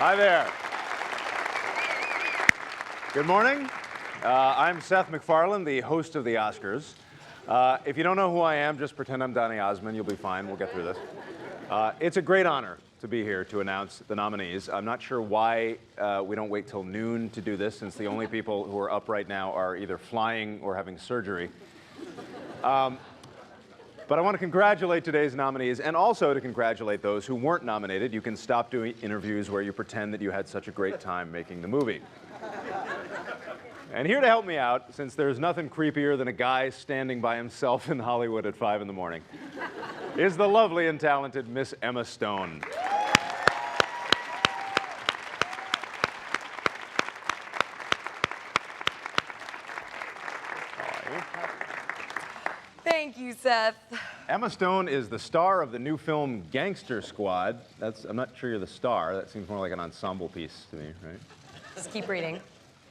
Hi there. Good morning. I'm Seth MacFarlane, the host of the Oscars. If you don't know who I am, just pretend I'm Donny Osmond. You'll be fine. We'll get through this. It's a great honor to be here to announce the nominees. I'm not sure why we don't wait till noon to do this, since the only people who are up right now are either flying or having surgery. But I want to congratulate today's nominees, and also to congratulate those who weren't nominated. You can stop doing interviews where you pretend that you had such a great time making the movie. And here to help me out, since there's nothing creepier than a guy standing by himself in Hollywood at 5 in the morning, is the lovely and talented Miss Emma Stone. Thank you, Seth. Emma Stone is the star of the new film Gangster Squad. I'm not sure you're the star. That seems more like an ensemble piece to me, right? Just keep reading.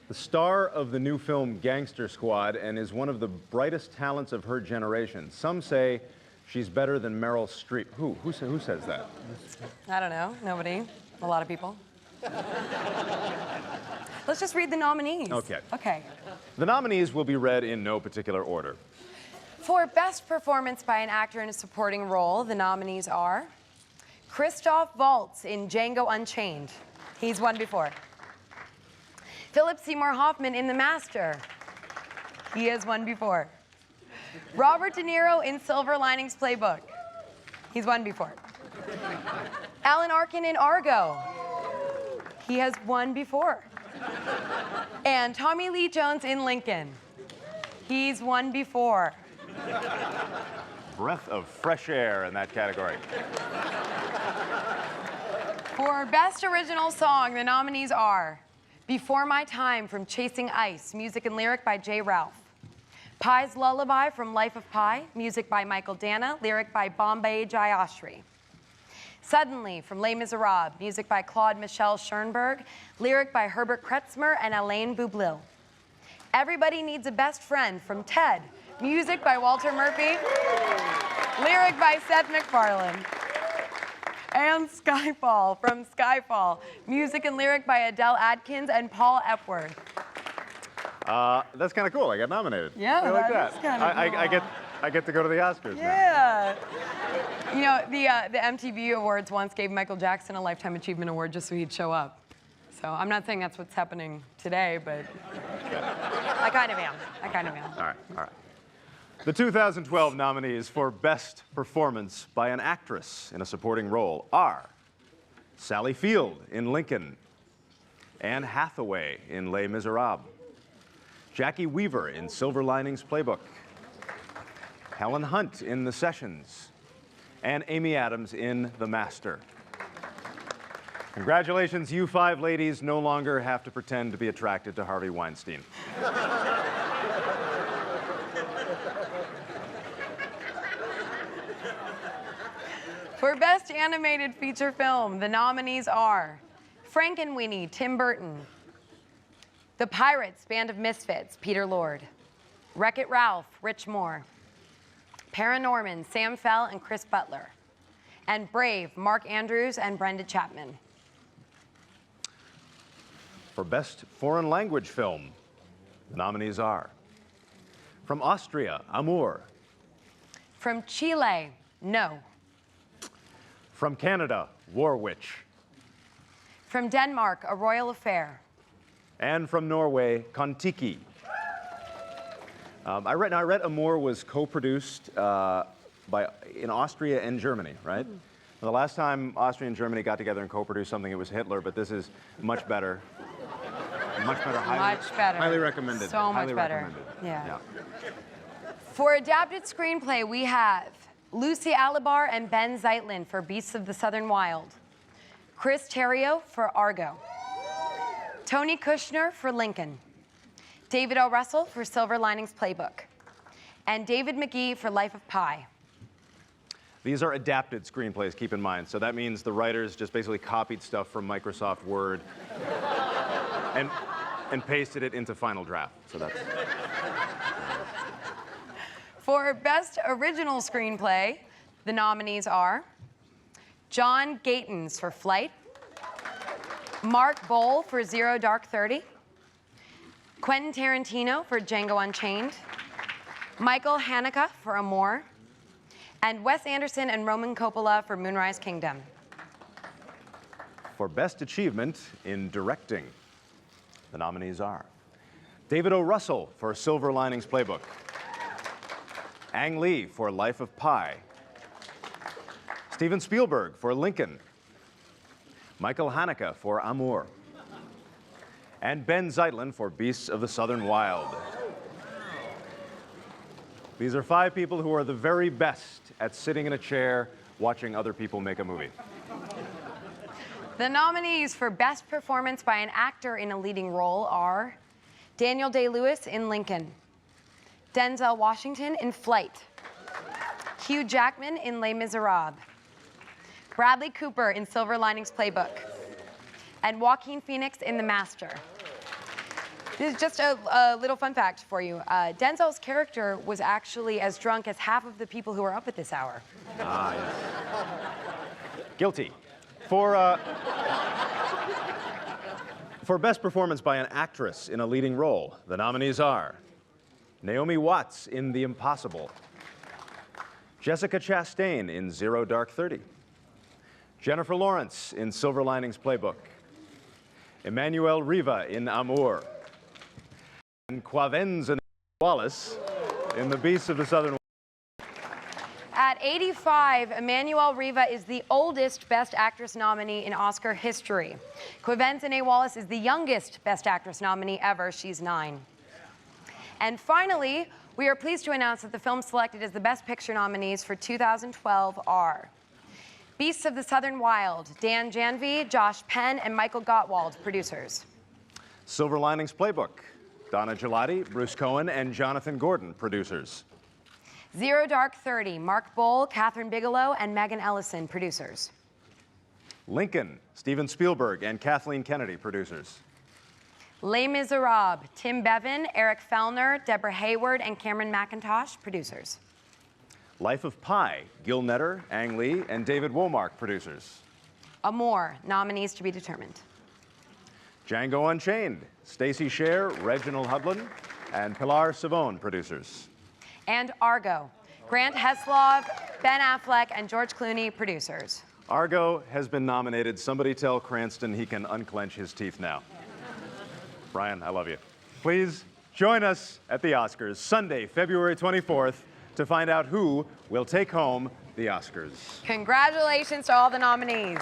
The star of the new film Gangster Squad, and is one of the brightest talents of her generation. Some say she's better than Meryl Streep. Who says that? I don't know. Nobody. A lot of people. Let's just read the nominees. Okay. Okay. The nominees will be read in no particular order. For Best Performance by an Actor in a Supporting Role, the nominees are Christoph Waltz in Django Unchained. He's won before. Philip Seymour Hoffman in The Master. He has won before. Robert De Niro in Silver Linings Playbook. He's won before. Alan Arkin in Argo. He has won before. And Tommy Lee Jones in Lincoln. He's won before. Breath of fresh air in that category. For Best Original Song, the nominees are Before My Time from Chasing Ice, music and lyric by J. Ralph. Pi's Lullaby from Life of Pi, music by Michael Dana, lyric by Bombay Jayashri. Suddenly from Les Miserables, music by Claude Michel Schoenberg, lyric by Herbert Kretzmer and Alain Boublil. Everybody Needs a Best Friend from Ted, music by Walter Murphy, lyric by Seth MacFarlane. And Skyfall from Skyfall, music and lyric by Adele Adkins and Paul Epworth. That's kind of cool. I got nominated. Yeah, I like that that. is kinda cool. I get to go to the Oscars now. Yeah. You know, the MTV Awards once gave Michael Jackson a Lifetime Achievement Award just so he'd show up. So I'm not saying that's what's happening today, but I kind of am. All right. The 2012 nominees for Best Performance by an Actress in a Supporting Role are Sally Field in Lincoln, Anne Hathaway in Les Miserables, Jackie Weaver in Silver Linings Playbook, Helen Hunt in The Sessions, and Amy Adams in The Master. Congratulations, you 5 ladies no longer have to pretend to be attracted to Harvey Weinstein. For Best Animated Feature Film, the nominees are Frankenweenie, Tim Burton, The Pirates, Band of Misfits, Peter Lord, Wreck-It Ralph, Rich Moore, Paranorman, Sam Fell and Chris Butler, and Brave, Mark Andrews and Brenda Chapman. For Best Foreign Language Film, the nominees are from Austria, Amour. From Chile, No. From Canada, War Witch. From Denmark, A Royal Affair. And from Norway, Kon-Tiki. I read Amour was co-produced in Austria and Germany, right? The last time Austria and Germany got together and co-produced something, it was Hitler, but this is much better. Much better. Highly recommended. So much highly better. Recommended. Yeah. For Adapted Screenplay, we have Lucy Alibar and Ben Zeitlin for Beasts of the Southern Wild, Chris Terrio for Argo, Tony Kushner for Lincoln, David O. Russell for Silver Linings Playbook, and David McGee for Life of Pi. These are adapted screenplays, keep in mind. So that means the writers just basically copied stuff from Microsoft Word and pasted it into Final Draft. So that's... For Best Original Screenplay, the nominees are John Gatins for Flight, Mark Bowl for Zero Dark 30. Quentin Tarantino for Django Unchained. Michael Haneke for Amour. And Wes Anderson and Roman Coppola for Moonrise Kingdom. For Best Achievement in Directing, the nominees are David O. Russell for Silver Linings Playbook, Ang Lee for Life of Pi, Steven Spielberg for Lincoln, Michael Haneke for Amour, and Ben Zeitlin for Beasts of the Southern Wild. These are 5 people who are the very best at sitting in a chair watching other people make a movie. The nominees for Best Performance by an Actor in a Leading Role are Daniel Day-Lewis in Lincoln, Denzel Washington in Flight, Hugh Jackman in Les Miserables, Bradley Cooper in Silver Linings Playbook, and Joaquin Phoenix in The Master. This is just a little fun fact for you. Denzel's character was actually as drunk as half of the people who were up at this hour. Ah, yes. Guilty. For Best Performance by an Actress in a Leading Role, the nominees are Naomi Watts in The Impossible, Jessica Chastain in Zero Dark 30, Jennifer Lawrence in Silver Linings Playbook, Emmanuel Riva in Amour, and Quavenza Wallace in The Beasts of the Southern Wild. At 85, Emmanuel Riva is the oldest Best Actress nominee in Oscar history. Quavenza Wallace is the youngest Best Actress nominee ever. She's 9. And finally, we are pleased to announce that the films selected as the Best Picture nominees for 2012 are Beasts of the Southern Wild, Dan Janvey, Josh Penn, and Michael Gottwald, producers. Silver Linings Playbook, Donna Gelati, Bruce Cohen, and Jonathan Gordon, producers. Zero Dark 30, Mark Bowl, Catherine Bigelow, and Megan Ellison, producers. Lincoln, Steven Spielberg and Kathleen Kennedy, producers. Les Miserables, Tim Bevan, Eric Fellner, Deborah Hayward, and Cameron McIntosh, producers. Life of Pi, Gil Netter, Ang Lee, and David Womark, producers. Amour, nominees to be determined. Django Unchained, Stacey Scher, Reginald Hudlin, and Pilar Savone, producers. And Argo, Grant Heslov, Ben Affleck, and George Clooney, producers. Argo has been nominated. Somebody tell Cranston he can unclench his teeth now. Brian, I love you. Please join us at the Oscars Sunday, February 24th, to find out who will take home the Oscars. Congratulations to all the nominees.